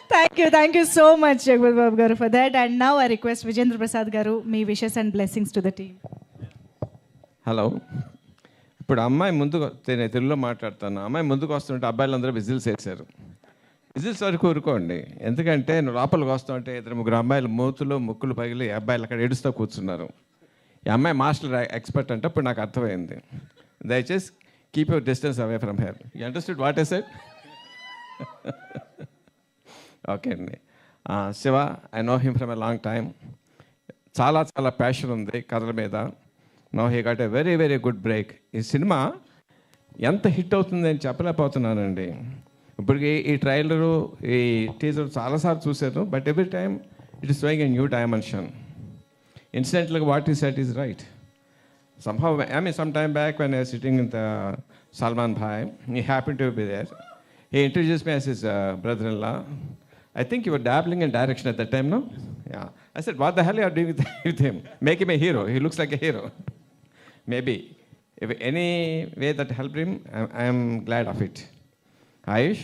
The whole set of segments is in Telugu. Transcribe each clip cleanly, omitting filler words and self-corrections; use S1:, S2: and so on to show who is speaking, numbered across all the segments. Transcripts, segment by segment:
S1: Thank you so much, Jagpati Babu garu, for that. And now I request Vijendra Prasad garu, me wishes and blessings to the team.
S2: Hello, ఇప్పుడు అమ్మాయి ముందుకు నేను తెలుగులో మాట్లాడతాను. అమ్మాయి ముందుకు వస్తుంటే అబ్బాయిలందరూ విజిల్స్ వేశారు. విజిల్స్ వరకు ఊరుకోండి, ఎందుకంటే నువ్వు లోపలికి వస్తుంటే ఇద్దరు ముగ్గురు అమ్మాయిలు మూతులు ముక్కులు పగిలి అబ్బాయిలు అక్కడ ఏడుస్తూ కూర్చున్నారు. ఈ అమ్మాయి మాస్టర్ ఎక్స్పర్ట్ అంటే ఇప్పుడు నాకు అర్థమైంది. దయచేసి keep your distance away from her. You understood what I said? Okay అండి. Shiva, I know him from a long time. చాలా చాలా ప్యాషన్ ఉంది కథల మీద. No he got a very very good break. ఈ సినిమా ఎంత హిట్ అవుతుంది అని చెప్పలేకపోతున్నానండి. ఇప్పటికి ఈ ట్రైలరు ఈ టీజర్ చాలాసార్లు చూశాను, but every time it is showing a new dimension. Incidentally, what he said is right. Somehow, I mean, some time back when I was sitting in the Salman Bhai, he happened to be there. He introduced me as his brother-in-law. I think you were dabbling in direction at that time, no? Yeah. I said, what the hell are you doing with him? Make him a hero. He looks like a hero. Maybe. If any way that helped him, I am glad of it. Ayush,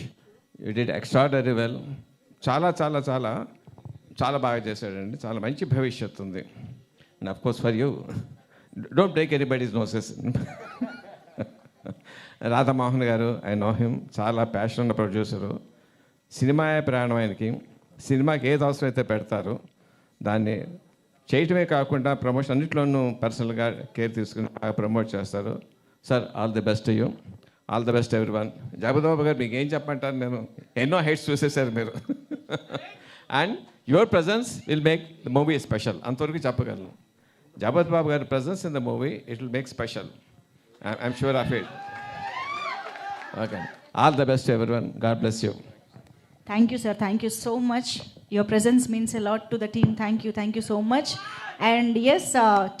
S2: you did extraordinarily well. చాలా బాగా చేశాడండి. చాలా మంచి భవిష్యత్తు ఉంది. And of course for you, don't break anybody's noses. Radha Mohan గారు, ఐ నో హిమ్, చాలా ప్యాషన్ ఉన్న ప్రొడ్యూసరు. సినిమాయే ప్రాణం ఆయనకి. సినిమాకి ఏది అవసరం అయితే పెడతారు, దాన్ని చేయటమే కాకుండా ప్రమోషన్ అన్నింటిలోనూ పర్సనల్గా కేర్ తీసుకుని బాగా ప్రమోట్ చేస్తారు. Sir, all the best you. All the best everyone. Jagapathi Babu garu, మీకు ఏం చెప్పమంటారు? నేను ఎన్నో హైట్స్ చూసేసారు మీరు. And your presence will make the movie special. అంతవరకు చెప్పగలను. జగపతి బాబు గారి presence in the movie, it will make special. I'm sure of it. Okay, all the best everyone. God bless you.
S1: Thank you, sir. Thank you so much. Your presence means a lot to the team. Thank you so much. And yes,